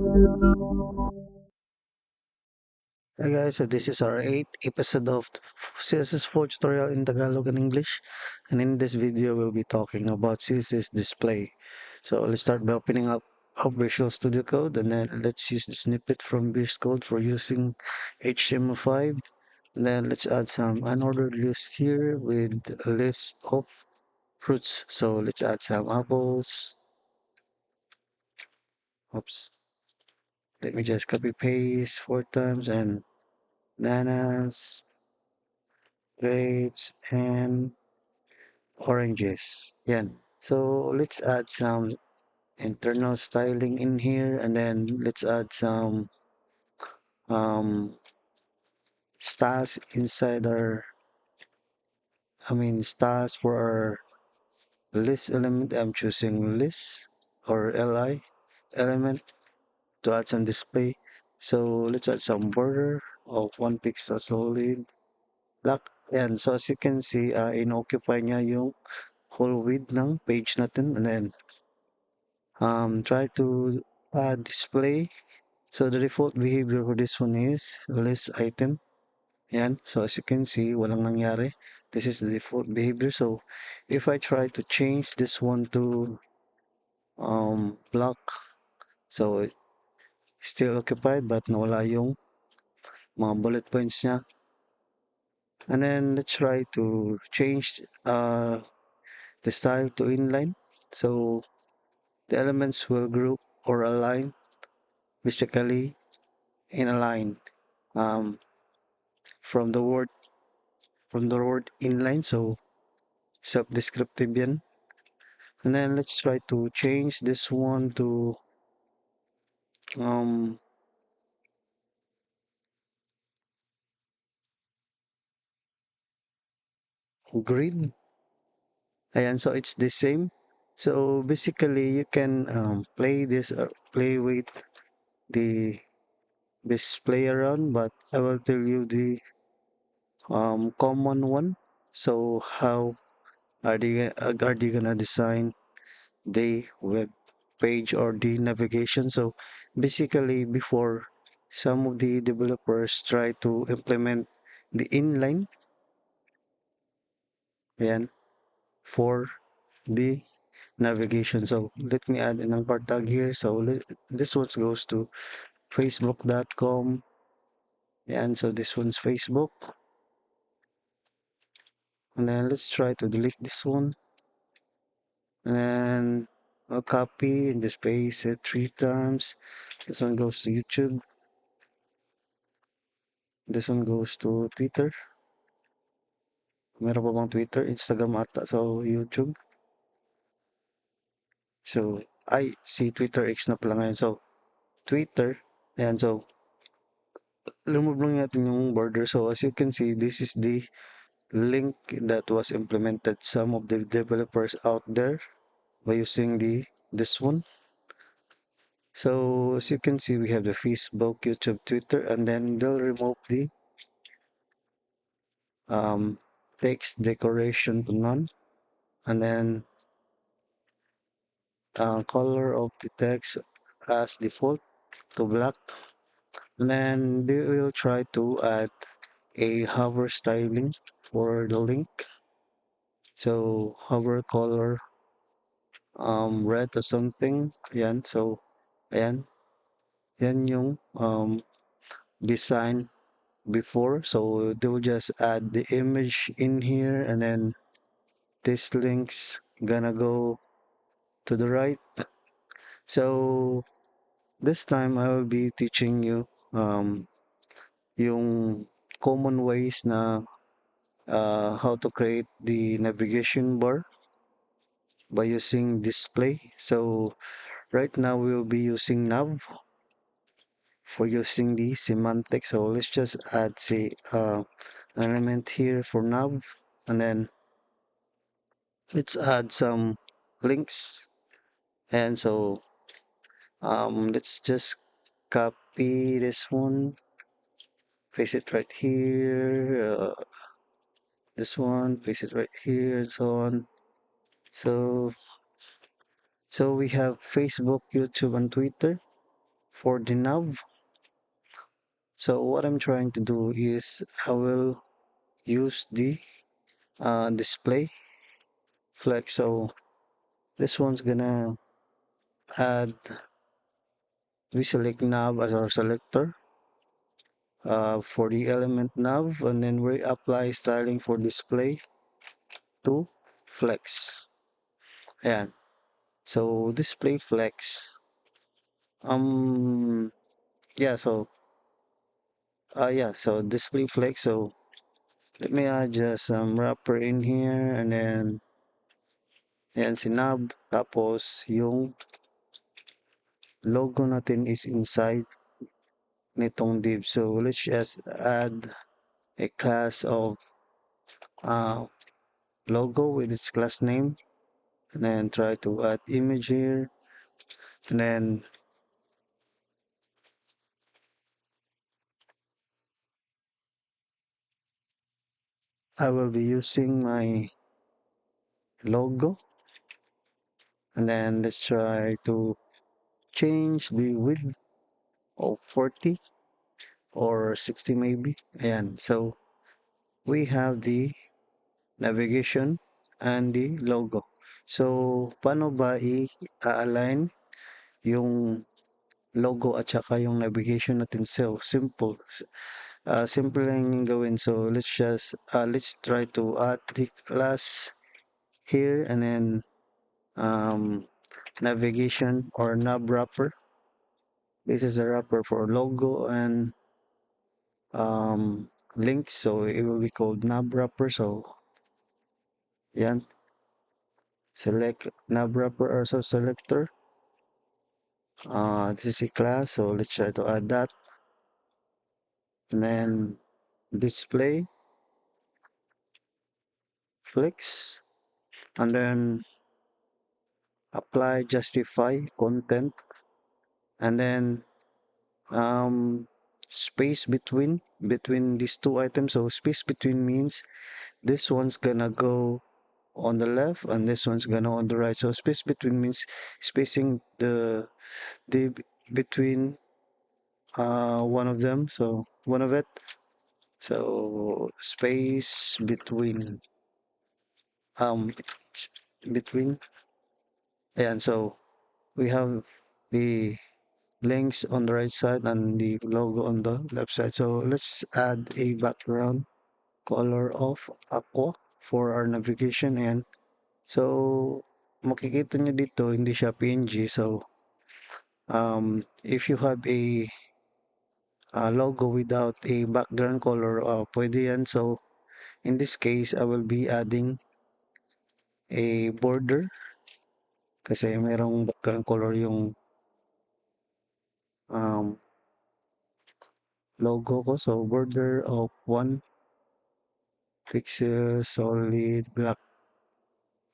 Hi guys, so this is our 8th episode of CSS4 tutorial in Tagalog and English. And in this video, we'll be talking about CSS display. So let's start by opening up our Visual Studio Code, and then let's use the snippet from VS Code for using HTML5. And then let's add some unordered lists here with a list of fruits. So let's add some apples. Oops. Let me just copy paste 4 times, and bananas, grapes, and oranges. Yan. So let's add some internal styling in here, and then let's add some um styles inside our, styles for our list element. I'm choosing list or li element to add some display. So let's add some border of 1 pixel solid black. And so as you can see, inoccupy niya yung whole width ng page natin. And then try to display. So the default behavior for this one is list item. Yan. So as you can see, walang nangyari. This is the default behavior. So if I try to change this one to block, so it's still occupied but nawala yung mga bullet points niya. And then let's try to change the style to inline. So the elements will group or align basically in a line. Um, from the word inline, so self-descriptive yan. And then let's try to change this one to um grid. Ayan, so it's the same. So basically you can play this or play with the display around, but I will tell you the common one. So how are they gonna design the web page or the navigation? So basically before, some of the developers try to implement the inline, yan, for the navigation. So let me add an part tag here. So this one goes to facebook.com. Yan, so this one's Facebook. And then let's try to delete this one. And then I'll copy and just paste it 3 times. This one goes to YouTube. This one goes to Twitter. Meron pa bang Twitter? Instagram ata. So, YouTube. So, I see Twitter X na pala ngayon. So, Twitter. Ayan. So, remove lang natin yung border. So, as you can see, this is the link that was implemented some of the developers out there by using this one. So, as you can see, we have the Facebook, YouTube, Twitter, and then they'll remove the um, text decoration to none. And then color of the text as default to black. And then they will try to add a hover styling for the link. So hover color red or something. Ayan. So ayan. Yan yung design before. So they will just add the image in here, and then this link's gonna go to the right. So this time I will be teaching you yung common ways na how to create the navigation bar by using display. So right now we'll be using nav for using the semantic. So let's just add say an element here for nav, and then let's add some links. And so let's just copy this one, paste it right here. This one, place it right here, and so on. So we have Facebook, YouTube, and Twitter for the nav. So what I'm trying to do is I will use the display flex. So this one's gonna add, we select nav as our selector for the element nav, and then we apply styling for display to flex. Ayan. So display flex. Um yeah, so so display flex. So let me add just some wrapper in here, and then ayan si nav, tapos yung logo natin is inside nitong div. So let's just add a class of uh, logo with its class name, and then try to add image here, and then I will be using my logo, and then let's try to change the width of 40 or 60 maybe. Ayan, so we have the navigation and the logo. So paano ba i-align yung logo at saka yung navigation natin? So simple. Simple lang yung gawin. So let's try to add the class here, and then um, navigation or nav wrapper. This is a wrapper for logo and links, so it will be called nav wrapper. So yan, select nav wrapper also selector. This is a class, so let's try to add that, and then display flex, and then apply justify content, and then um space between these two items. So space between means this one's gonna go on the left and this one's gonna on the right. So space between means spacing the between one of them, so one of it. So space between um between, and so we have the links on the right side and the logo on the left side. So let's add a background color of aqua for our navigation. And so makikita nyo dito hindi siya PNG. So if you have a logo without a background color, pwede yan. So in this case I will be adding a border kasi merong background color yung um, logo ko. So border of 1 pixel solid black.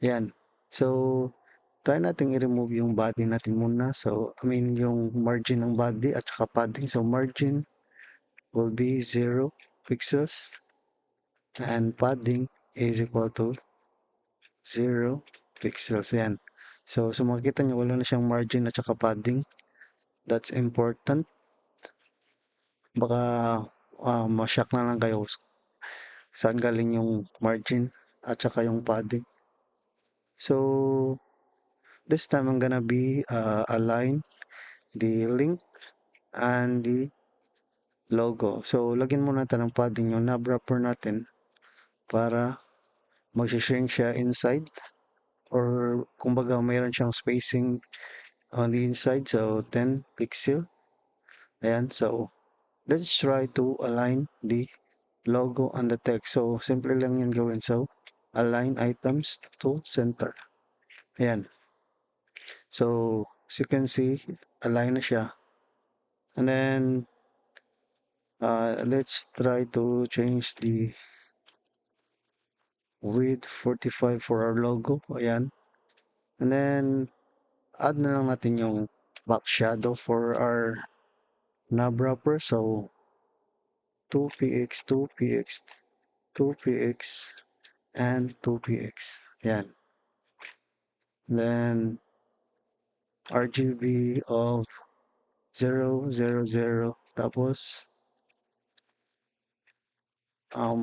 Yan. So try natin i-remove yung body natin muna. So I mean yung margin ng body at saka padding. So margin will be 0 pixels and padding is equal to 0 pixels. Yan. So makikita nyo wala na siyang margin at saka padding. That's important. Baka ma-shock na lang kayo saan galing yung margin at saka yung padding. So this time I'm gonna be align the link and the logo. So lagyan muna natin ng padding yung knob wrapper natin para mag-shrink siya inside, or kumbaga mayroon siyang spacing on the inside. So 10 pixel. Ayan. So let's try to align the logo and the text. So simple lang yan gawin. So align items to center. Ayan. So as you can see, align na siya. And then let's try to change the width 45 for our logo. Ayan. And then add na lang natin yung back shadow for our knob wrapper. So 2px, 2px, 2px, and 2px. Ayan. Then RGB of 0, 0, 0, tapos 4.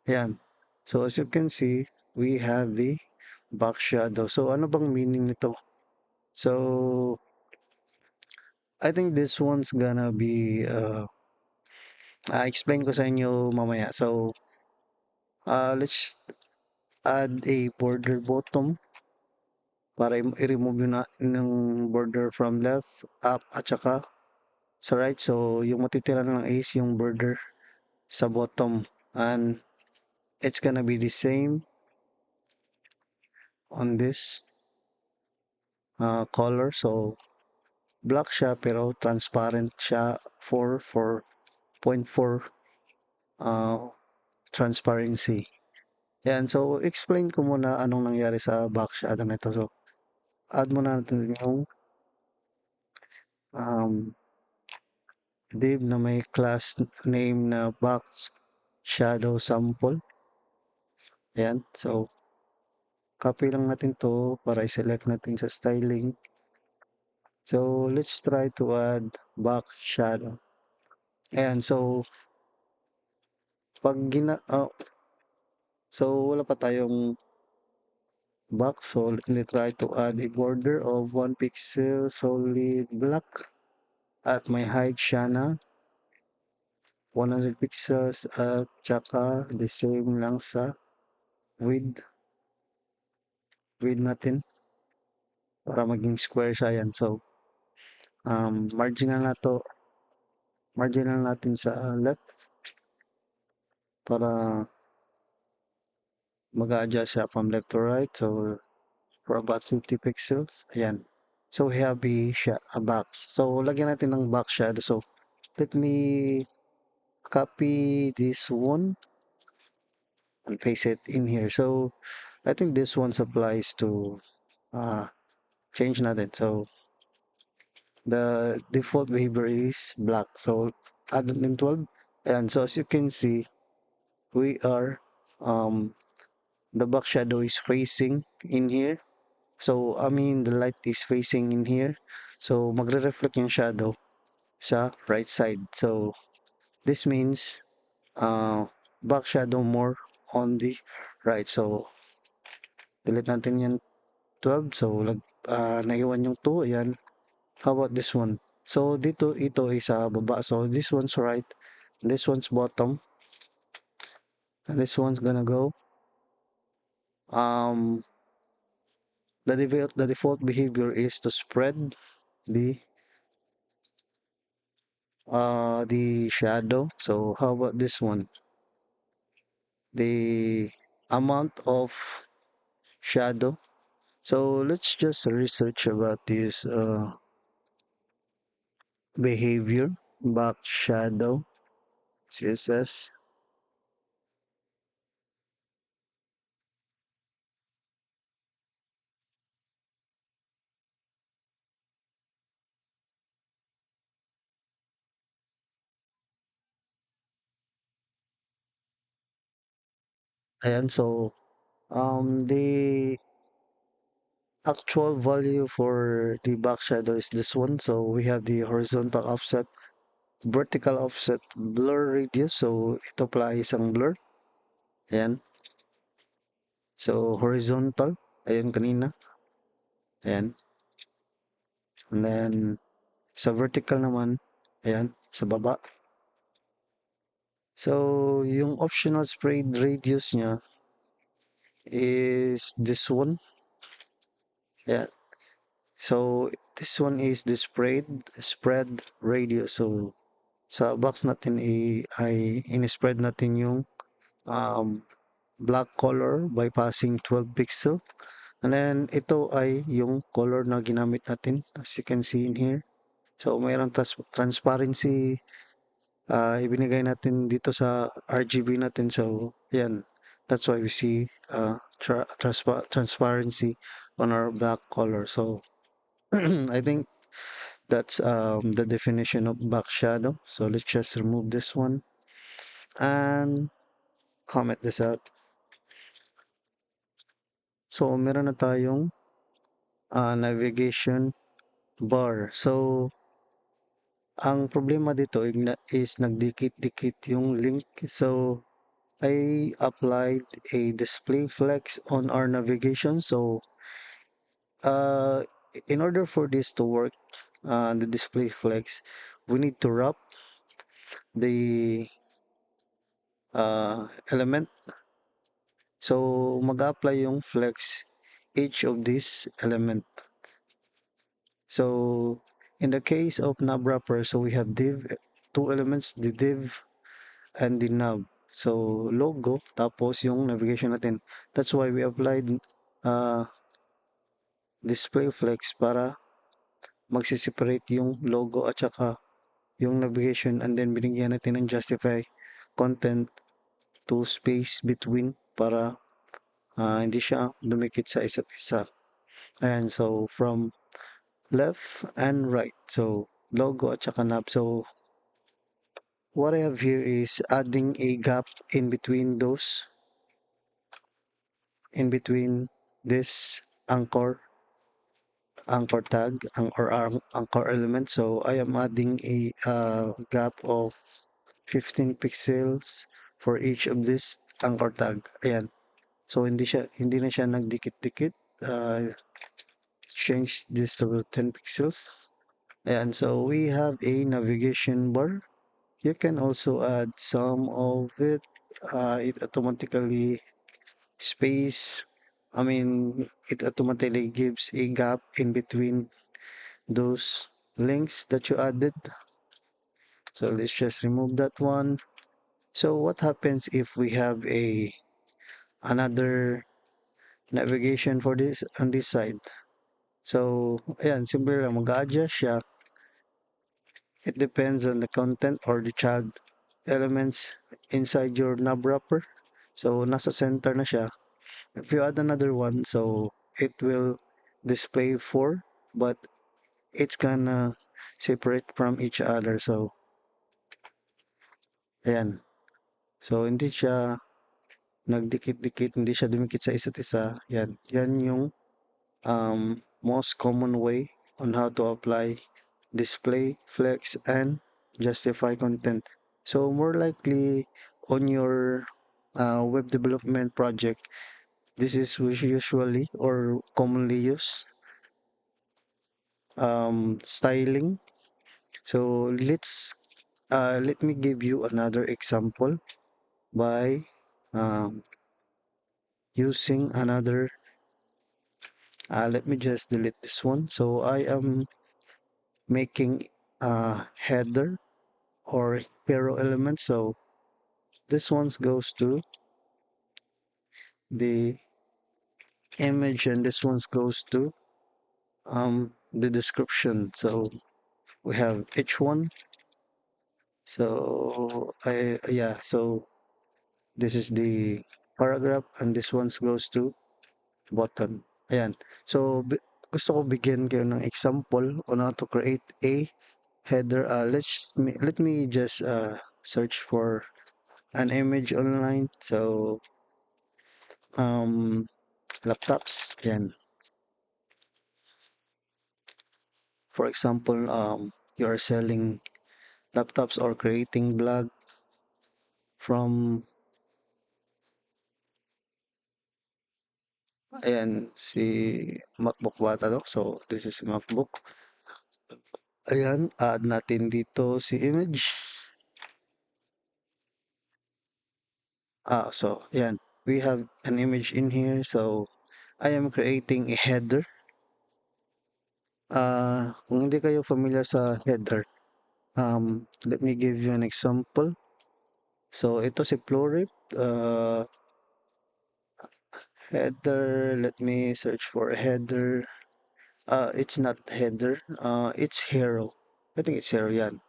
Yan. So as you can see, we have the back shadow. So ano bang meaning nito? So I think this one's gonna be explain ko sa inyo mamaya. So let's add a border bottom para i-remove yun na ng border from left, up, at saka sa right. So yung matitira na lang is yung border sa bottom, and it's gonna be the same on this color. So black siya pero transparent siya for 4.4 uh, transparency. Yan, so explain ko muna anong nangyari sa back shadow nito. So add muna natin yung um, div na may class name na box shadow sample. Ayan, so copy lang natin to para i-select natin sa styling. So let's try to add box shadow. Ayan, so pag so wala pa tayong box, so let me try to add a border of 1 pixel solid black at may height siya na 100 pixels at tsaka the same lang sa width natin para maging square siya yan. So marginal na to, marginal natin sa left para mag-adjust siya from left to right. So for about 50 pixels, ayan. So we have a box. So lagyan natin ng box shadow. So let me copy this one and paste it in here. So I think this one applies to uh, change natin. So the default behavior is black. So add natin 12. And so as you can see, we are the back shadow is facing in here. So I mean the light is facing in here. So magre-reflect yung shadow sa right side. So this means back shadow more on the right. So delete natin yan 12. So naiwan yung 2. Ayan. How about this one? So dito ito ay sa baba. So this one's right. This one's bottom. And this one's gonna go. Um the default behavior is to spread the the shadow. So how about this one? The amount of shadow. So let's just research about this behavior, back shadow, CSS. Ayan, so the actual value for the back shadow is this one. So we have the horizontal offset, vertical offset, blur radius. So ito pala ay isang blur. Ayan. So horizontal, ayan kanina. Ayan. And then sa vertical naman, ayan, sa baba. So yung optional sprayed radius niya is this one. Yeah. So this one is the spread radius. So sa box natin ay in-spread natin yung um, black color by passing 12 pixel. And then ito ay yung color na ginamit natin as you can see in here. So mayroong transparency ibinigay natin dito sa RGB natin. So yan, that's why we see transparency on our black color. So I think that's the definition of back shadow. So let's just remove this one and comment this out. So meron na tayong navigation bar. So, ang problema dito is nagdikit-dikit yung link. So, I applied a display flex on our navigation. So, uh, in order for this to work, the display flex, we need to wrap the element. So, mag-apply yung flex each of this element. So, in the case of knob wrapper, so we have div, two elements, the div and the knob. So, logo, tapos yung navigation natin. That's why we applied uh, display flex para magsiseparate yung logo at saka yung navigation, and then binigyan natin ng justify content to space between para hindi siya dumikit sa isa't isa. Ayan, so from left and right. So, logo at saka knob. So, what I have here is adding a gap in between those, in between this anchor tag, anchor element. So, I am adding a gap of 15 pixels for each of this anchor tag. Ayan. So, hindi na siya nagdikit-dikit. Change this to 10 pixels. And so we have a navigation bar. You can also add some of it. It automatically space. It automatically gives a gap in between those links that you added. So let's just remove that one. So what happens if we have another navigation for this on this side? So ayan, simple lang, mag-adjust siya. It depends on the content or the child elements inside your knob wrapper. So, nasa center na siya. If you add another one, so it will display four, but it's gonna separate from each other. So, ayan. So, hindi siya nagdikit-dikit, hindi siya dumikit sa isa't isa. Yan. Yan yung most common way on how to apply display, flex, and justify content. So more likely on your web development project, this is usually or commonly used styling. So let me give you another example by um, using another. Let me just delete this one. So I am making a header or hero element. So this one goes to the image and this one goes to the description. So we have h1. So so this is the paragraph and this one goes to button. Ayan. So gusto ko bigyan kayo ng example on how to create a header. Let me just search for an image online. So laptops. Yan. For example, you're selling laptops or creating blog from, ayan, si MacBook Bata to. So, this is MacBook. Ayan, add natin dito si image. So, ayan, we have an image in here. So, I am creating a header. Kung hindi kayo familiar sa header, let me give you an example. So, ito si Florip. Header, let me search for a header. It's not header, it's hero. I think it's hero, yan.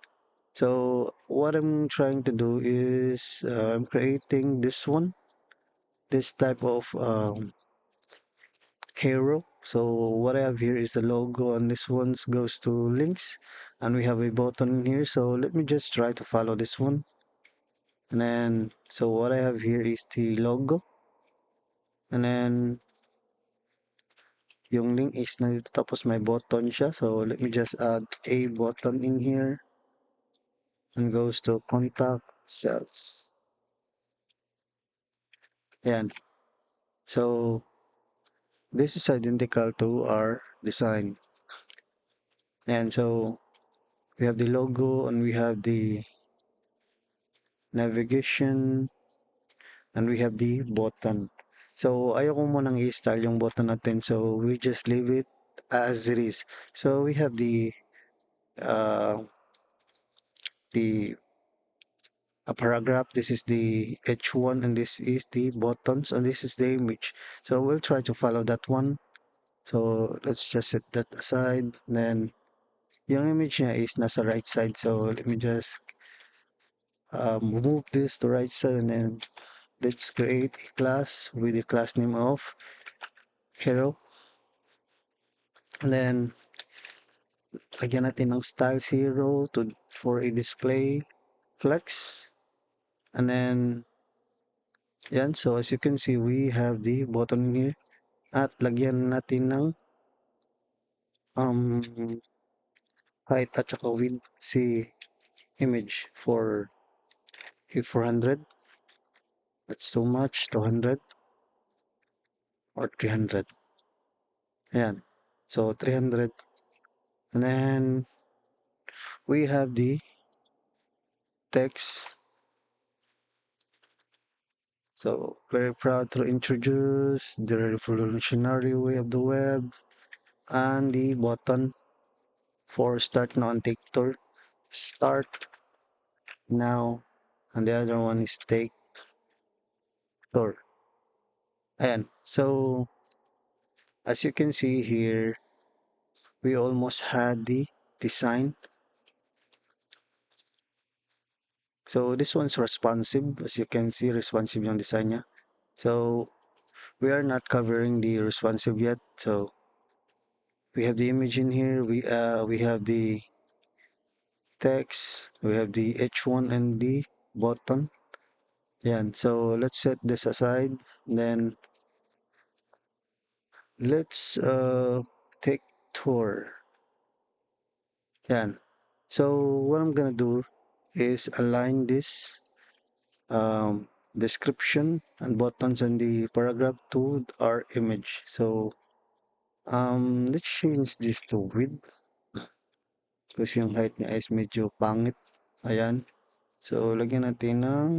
So, what I'm trying to do is, I'm creating this type of hero. So, what I have here is the logo, and this one goes to links, and we have a button here. So, let me just try to follow this one. And then, so what I have here is the logo, and then yung link is nandito tapos may button siya. So let me just add a button in here and goes to contact cells. Yan. So this is identical to our design. And so we have the logo and we have the navigation and we have the button. So ayoko munang i-style yung button natin. So we just leave it as it is. So we have uh, the a paragraph. This is the H1 and this is the buttons and this is the image. So we'll try to follow that one. So let's just set that aside. Then yung image niya is nasa right side. So let me just move this to right side and then let's create a class with the class name of hero. And then lagyan natin ng styles hero for a display flex. And then yan, so as you can see, we have the button here. At lagyan natin ng um, height at saka width si image for 400. That's too much, 200 or 300. Ayan. So 300. And then we have the text. So very proud to introduce the revolutionary way of the web and the button for start now and take tour. Start now. And the other one is take tour. Ayan. So as you can see here, we almost had the design. So this one's responsive. As you can see, responsive yung design niya. So we are not covering the responsive yet. So we have the image in here. We have the text. We have the H1 and the button. Yan. So let's set this aside. Then let's take tour. Yan. So what I'm gonna do is align this description and buttons and the paragraph to our image. So let's change this to width kasi yung height niya is medyo pangit. Ayan. So lagyan natin ng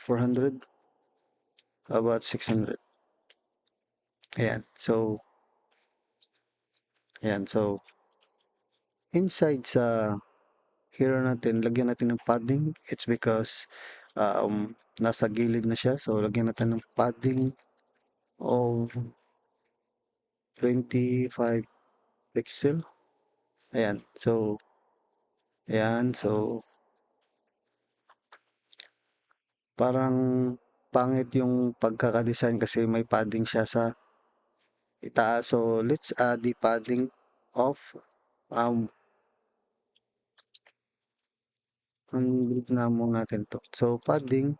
400, about 600. Ayan. So ayan. So inside sa hero natin, lagyan natin ng padding. It's because nasa gilid na siya. So lagyan natin ng padding of 25 pixel. Ayan. So ayan. So parang pangit yung pagkakadesign kasi may padding siya sa itaas. So, let's add the padding of ang na mo natin to. So, padding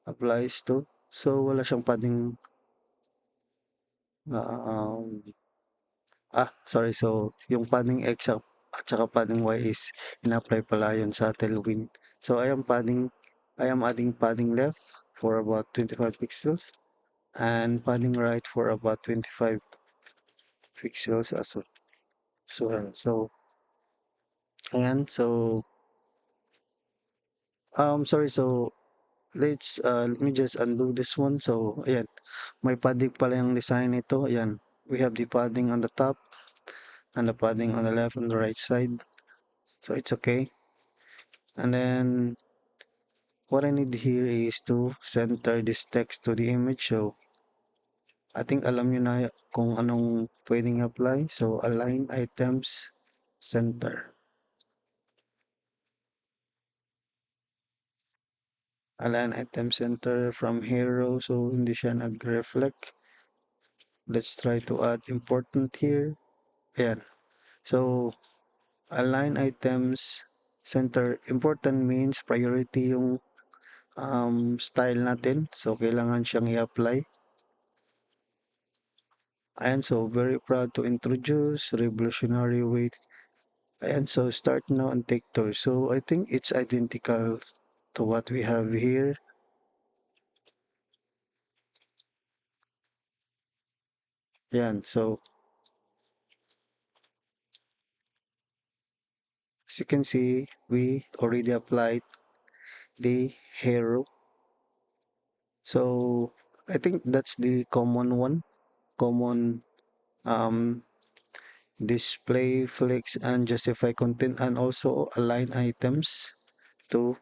applies to. So, wala siyang padding um, sorry. So, yung padding X at saka padding Y is ina-apply pala yun sa Tailwind. So, I am adding padding left for about 25 pixels and padding right for about 25 pixels as well. So, ayan. So, sorry. So, let me just undo this one. So, ayan. May padding pala yung design nito. Ayan. We have the padding on the top and the padding on the left and the right side. So, it's okay. And then, what I need here is to center this text to the image. So, I think alam nyo na kung anong pwedeng apply. So, align items, center. Align item center from hero. So, hindi siya nag-reflect. Let's try to add important here. Ayan. So, align items center. Important means priority yung style natin. So, kailangan siyang i-apply. And so very proud to introduce revolutionary way. And so start now and take tour. So I think it's identical to what we have here. Yan. So as you can see, we already applied the hero. So I think that's the common one. Common um display, flex, and justify content, and also align items to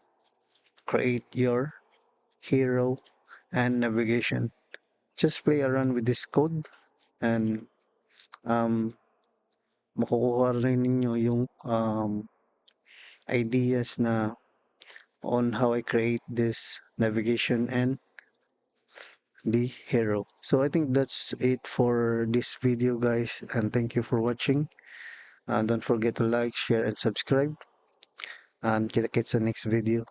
create your hero and navigation. Just play around with this code and um, makukuha rin ninyo yung ideas na on how I create this navigation and the hero. So I think that's it for this video, guys, and thank you for watching. And don't forget to like, share, and subscribe. And kita-kits sa next video.